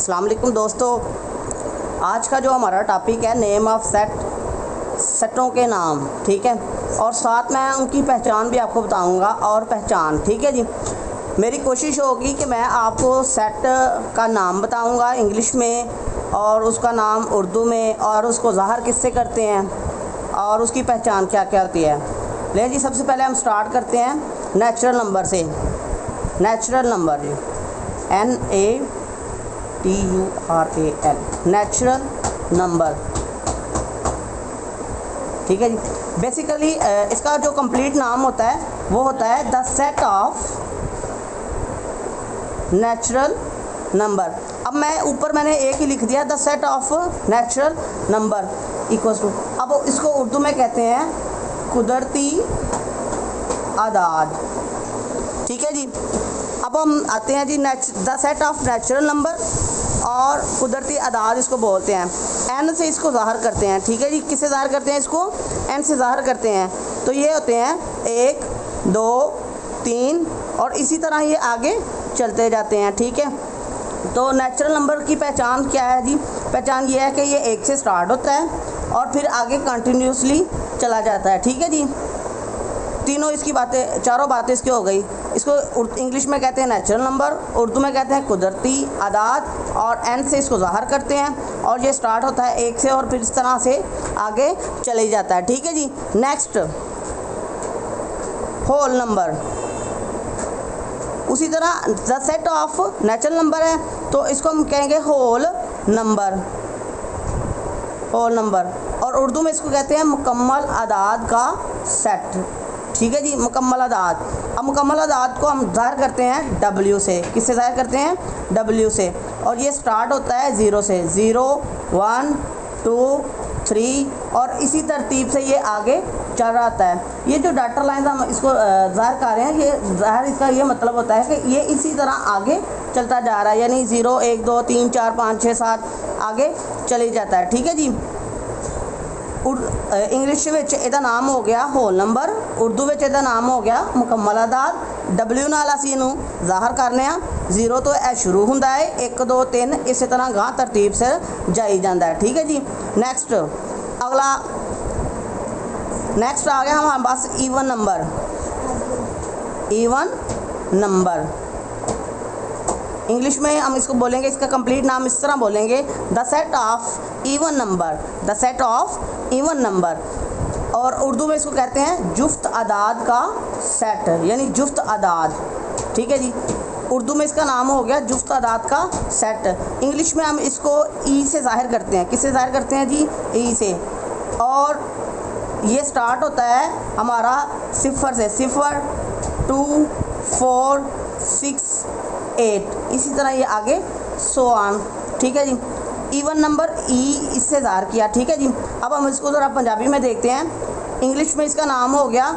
अस्सलाम वालेकुम दोस्तों, आज का जो हमारा टॉपिक है नेम ऑफ सेट, सेटों के नाम, ठीक है। और साथ में उनकी पहचान भी आपको बताऊंगा और पहचान, ठीक है जी। मेरी कोशिश होगी कि मैं आपको सेट का नाम बताऊंगा इंग्लिश में और उसका नाम उर्दू में, और उसको ज़ाहिर किससे करते हैं और उसकी पहचान क्या क्या होती है। लेकिन जी सबसे पहले हम स्टार्ट करते हैं नेचुरल नंबर से। नेचुरल नंबर जी NATURAL, नेचुरल नंबर, ठीक है जी। बेसिकली इसका जो कंप्लीट नाम होता है वो होता है the set of natural number. अब मैं ऊपर मैंने एक ही लिख दिया, the set of natural number equals to, अब इसको उर्दू में कहते हैं कुदरती आदाद, ठीक है जी। अब हम आते हैं जी the set of natural number और कुदरती आदाद इसको बोलते हैं। एन से इसको ज़ाहिर करते हैं, ठीक है जी। किससे ज़ाहिर करते हैं इसको? एन से ज़ाहिर करते हैं। तो ये होते हैं 1 2 3 और इसी तरह ये आगे चलते जाते हैं, ठीक है। तो नेचुरल नंबर की पहचान क्या है जी? पहचान ये है कि ये 1 से स्टार्ट होता है और फिर आगे कंटिन्यूसली चला जाता है, ठीक है जी। तीनों इसकी बातें, चारों बातें इसकी हो गई। इसको इंग्लिश में कहते हैं नेचुरल नंबर, उर्दू में कहते हैं कुदरती आदाद, और एन से इसको ज़ाहिर करते हैं और ये स्टार्ट होता है 1 से और फिर इस तरह से आगे चले जाता है, ठीक है जी। नेक्स्ट होल नंबर, उसी तरह the set of natural number है तो इसको हम कहेंगे होल नंबर, होल नंबर। और उर्दू में इसको कहते हैं मुकम्मल आदाद का सेट, ठीक है जी। मुकम्मल आदाद, अब मुकम्मल आदाद को हम ज़ाहिर करते हैं W से। किससे ज़ाहिर करते हैं? W से। और ये स्टार्ट होता है 0 से, 0 1 2 3 और इसी तरतीब से ये आगे चल रहा होता है। ये जो डाटा लाइन हम इसको ज़ाहिर कर रहे हैं, ये ज़ाहिर इसका ये मतलब होता है कि ये इसी तरह आगे चलता जा रहा है, यानी 0 1 2 3 4 5 6 7 आगे चले जाता है, ठीक है जी। इंग्लिश ਵਿੱਚ ਇਹਦਾ ਨਾਮ ਹੋ ਗਿਆ ਹੋਲ ਨੰਬਰ, ਉਰਦੂ ਵਿੱਚ ਇਹਦਾ ਨਾਮ ਹੋ ਗਿਆ ਮੁਕੰਮਲ ਆਦਾਦ। W ਨਾਲ ਅਸੀਂ ਇਹਨੂੰ ਜ਼ਾਹਰ ਕਰਨੇ ਆ, 0 ਤੋਂ ਇਹ ਸ਼ੁਰੂ ਹੁੰਦਾ ਹੈ, 1 2 3 ਇਸੇ ਤਰ੍ਹਾਂ ਗਾਂ ਤਰਤੀਬ ਸਿਰ ਜਾਈ ਜਾਂਦਾ ਹੈ, ठीक है जी। नेक्स्ट अगला, नेक्स्ट आ गया हमारे पास even number. Even number English में हम इसको बोलेंगे, इसका कंप्लीट नाम इस तरह बोलेंगे, the set of even number, the set of even number. और उर्दू में इसको कहते हैं जुफ्त आदाद का सेट, यानी जुफ्त आदाद, ठीक है जी। उर्दू में इसका नाम हो गया जुफ्त आदाद का सेट। इंग्लिश में हम इसको ई से ज़ाहिर करते हैं। किससे ज़ाहिर करते हैं जी? ई से। और ये स्टार्ट होता है हमारा 0 से, 0 2 4 6 8 इसी तरह ये आगे सो ऑन, ठीक है जी। ईवन नंबर ई इससे ज़ाहिर किया, ठीक है जी। अब हम इसको ज़रा पंजाबी में देखते हैं। इंग्लिश में इसका नाम हो गया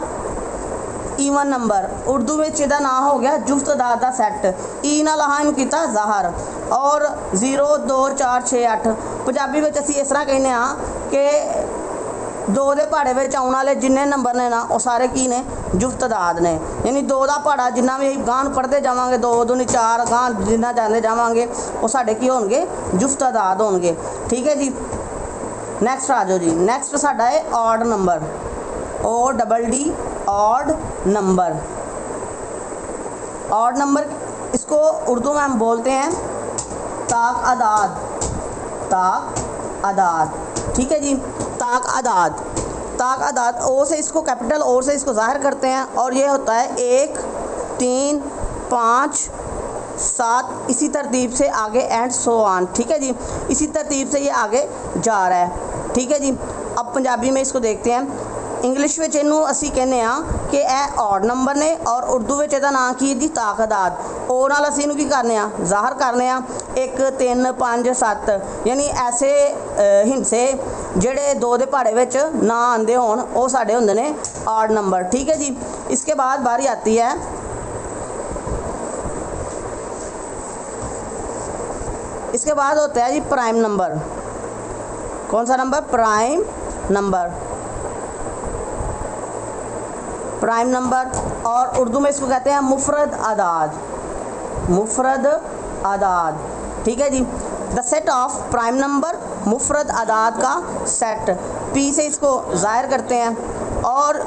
ईवन नंबर, उर्दू में इसका नाम हो गया जुफ्त आदाद का सेट। ई नाल हम किया ज़ाहिर, और 0 2 4 6 8 पंजाबी में असीं इस तरह कहने कि 2 ਦੇ ਪਹਾੜੇ ਵਿੱਚ ਆਉਣ ਵਾਲੇ जिन्ने नंबर ने ना वो सारे की ने जुफ्त आदाद ने, यानी 2 ਦਾ ਪਹਾੜਾ जिन्ना भी गां पढ़ते जावांगे 2 दूनी 4 गां जिन्ना जाते जावांगे वो साढ़े की होंगे जुफ्त आदाद होंगे, ठीक है जी। नैक्सट आ जाओ जी। नैक्सट साडा है odd number, ODD odd number. Odd number इसको उर्दू में हम बोलते हैं ताक आदाद, ताक आदाद, ठीक है जी। ताक आदाद, ताक आदाद ओ से इसको कैपिटल ओ से इसको ज़ाहिर करते हैं और ये होता है 1 3 5 7 इसी तरतीब से आगे एंड सो ऑन, ठीक है जी। इसी तरतीब से ये आगे जा रहा है, ठीक है जी। अब पंजाबी में इसको देखते हैं। इंग्लिश में इनू असी कहने कि यह ऑड नंबर ने, और उर्दू में इसका नाम की जी ताक आदाद। ओ नाल असी इनू की करने ज़ाहिर करने 1 3 5 7, यानी ऐसे हिंसे ਜਿਹੜੇ 2 ਦੇ पहाड़े ਵਿੱਚ ना आते होण वो साढ़े होंदे ने ऑड नंबर, ठीक है जी। इसके बाद बारी आती है इसके बाद होता है जी प्राइम नंबर। कौन सा number? Prime number, prime number. और उर्दू में इसको कहते हैं मुफरद आदाद, मुफरद आदाद, ठीक है जी। The set of prime number मुफरद अदाद का सेट, पी से इसको ज़ाहिर करते हैं। और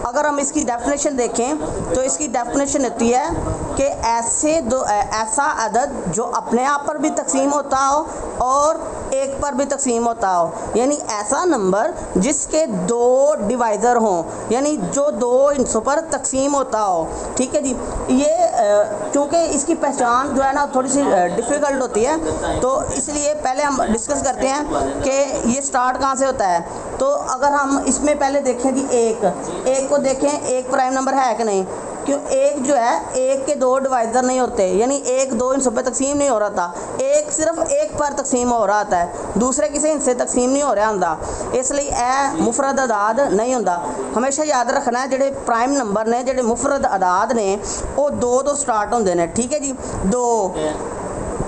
अगर हम इसकी डेफिनेशन देखें तो इसकी डेफिनेशन होती है कि ऐसा अदद जो अपने आप पर भी तकसीम होता हो और एक पर भी तकसीम होता हो, यानी ऐसा नंबर जिसके दो डिवाइज़र हों, यानी जो दो हिस्सों पर तकसीम होता हो। ठीक है जी। ये क्योंकि इसकी पहचान जो है ना थोड़ी सी डिफ़िकल्ट होती है, तो इसलिए पहले हम डिस्कस करते हैं कि ये स्टार्ट कहाँ से होता है। तो अगर हम इसमें पहले देखें कि एक को देखें, एक प्राइम नंबर है कि नहीं, क्यों एक जो है एक के दो डिवाइज़र नहीं होते, यानी एक दो हिस्सों पे तकसीम नहीं हो रहा था, एक सिर्फ एक पर तकसीम हो रहा था, दूसरे किसी हिस्से तकसीम नहीं हो रहा होंदा, इसलिए ए मुफरद अदाद नहीं होंदा। हमेशा याद रखना है जेडे प्राइम नंबर ने, जेडे मुफरद अदाद ने, वो दो तो स्टार्ट होंदे ने। ठीक है जी, 2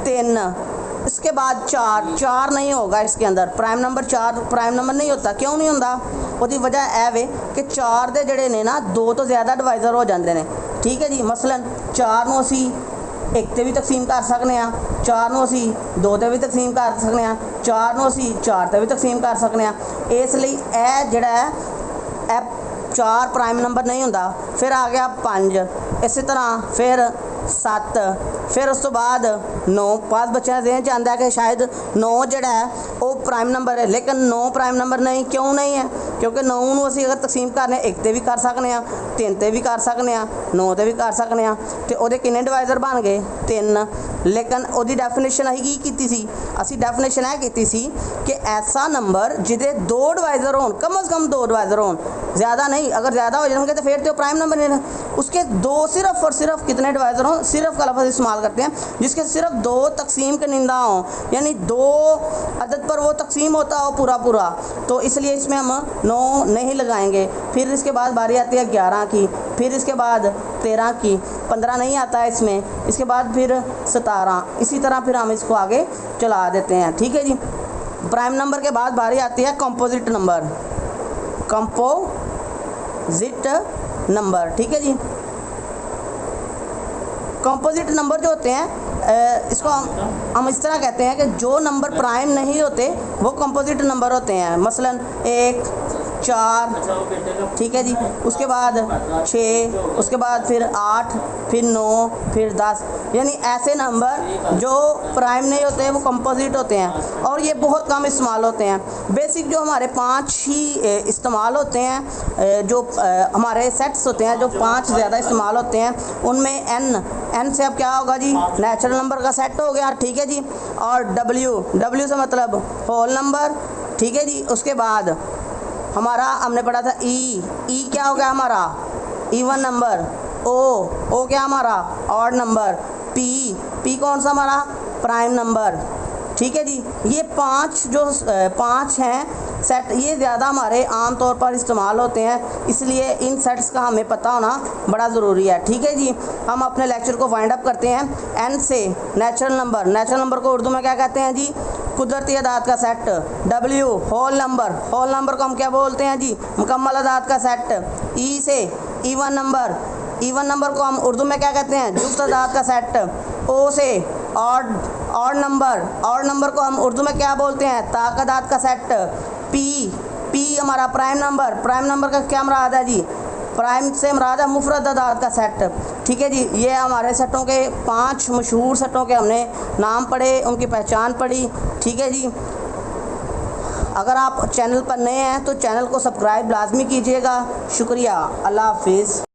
3, इसके बाद 4 नहीं होगा इसके अंदर, प्राइम नंबर 4 प्राइम नंबर नहीं होता। क्यों नहीं होंदा? उसकी वजह है वे कि 4 दे जेडे ने ना दो तो ज़्यादा डिवाइज़र हो जाते हैं। ठीक है जी, मसलन 4 ਨੂੰ ਅਸੀਂ एक ते भी तकसीम कर सकते हैं, 4 ਨੂੰ ਅਸੀਂ 2 ते भी तकसीम कर सकते हैं, 4 ਨੂੰ ਅਸੀਂ 4 ते भी तकसीम कर सकते हैं। इसलिए यह जोड़ा है ए 4 प्राइम नंबर नहीं होंदा। फिर आ गया 5, इसी तरह फिर 7, फिर उस तो बाद 9। पास बच्चों के ज़हन च आंदा है कि शायद 9 जोड़ा है वो प्राइम नंबर है, लेकिन 9 प्राइम नंबर नहीं। क्यों नहीं है? क्योंकि 9 ਨੂੰ ਅਸੀਂ अगर तकसीम करने एक ते भी कर सकते हैं, 3 ते भी कर सकते हैं, 9 ते भी कर सकते हैं, तो ਉਹਦੇ किन्ने डिवाइज़र बन गए? 3। लेकिन ਉਹਦੀ डेफिनेशन असीं की कीती सी? असीं डेफिनेशन यह कीती सी कि ऐसा नंबर जिहदे 2 डिवाइज़र होण, कम से कम 2 डिवाइज़र होण, ज़्यादा नहीं। अगर ज़्यादा हो जाएंगे तो फिर तो प्राइम नंबर नहीं है। उसके 2 सिर्फ और सिर्फ कितने डिवाइज़र हों, सिर्फ का लफ्ज़ इस्तेमाल करते हैं जिसके सिर्फ 2 तकसीम के निंदा हों, यानी 2 अदद पर वो तकसीम होता हो पूरा। तो इसलिए इसमें हम 9 नहीं लगाएंगे। फिर इसके बाद बारी आती है 11 की, फिर इसके बाद 13 की, 15 नहीं आता है इसमें, इसके बाद फिर 17। इसी तरह फिर हम इसको आगे चला देते हैं। ठीक है जी। प्राइम नंबर के बाद बारी आती है कंपोजिट नंबर, कंपोजिट नंबर। ठीक है जी। कंपोजिट नंबर जो होते हैं इसको हम इस तरह कहते हैं कि जो नंबर प्राइम नहीं होते वो कंपोजिट नंबर होते हैं। मसलन 1 4, ठीक है जी, उसके बाद 6, उसके बाद फिर 8, फिर 9, फिर 10, यानी ऐसे नंबर जो प्राइम नहीं होते हैं वो कंपोजिट होते हैं और ये बहुत कम इस्तेमाल होते हैं। बेसिक जो हमारे 5 ही इस्तेमाल होते हैं, जो हमारे सेट्स होते हैं जो 5 ज़्यादा इस्तेमाल होते हैं, उनमें एन से अब क्या होगा जी? नेचुरल नंबर का सेट हो गया। ठीक है जी। और डब्ल्यू से मतलब होल नंबर। ठीक है जी। उसके बाद हमारा हमने पढ़ा था ई क्या हो गया हमारा? Even number. ओ क्या हमारा? Odd number. पी कौन सा हमारा? Prime number. ठीक है जी। ये 5 हैं सेट, ये ज़्यादा हमारे आम तौर पर इस्तेमाल होते हैं, इसलिए इन सेट्स का हमें पता होना बड़ा ज़रूरी है। ठीक है जी। हम अपने लेक्चर को वाइंड अप करते हैं। एन से नेचुरल नंबर को उर्दू में क्या कहते हैं जी? कुदरती अदाद का सेट। डब्ल्यू होल नंबर को हम क्या बोलते हैं जी? मुकम्मल अदाद का सेट। ई से इवन नंबर को हम उर्दू में क्या कहते हैं? जुफ्त अदाद का सेट। ओ से ऑड नंबर को हम उर्दू में क्या बोलते हैं? ताक अदाद का सेट। पी हमारा प्राइम नंबर का क्या मुराद है जी? प्राइम से मुराद है मुफरद अदाद का सेट। ठीक है जी। ये हमारे सेटों के 5 मशहूर सेटों के हमने नाम पढ़े, उनकी पहचान पढ़ी। ठीक है जी। अगर आप चैनल पर नए हैं तो चैनल को सब्सक्राइब लाजमी कीजिएगा। शुक्रिया। अल्लाह हाफिज़।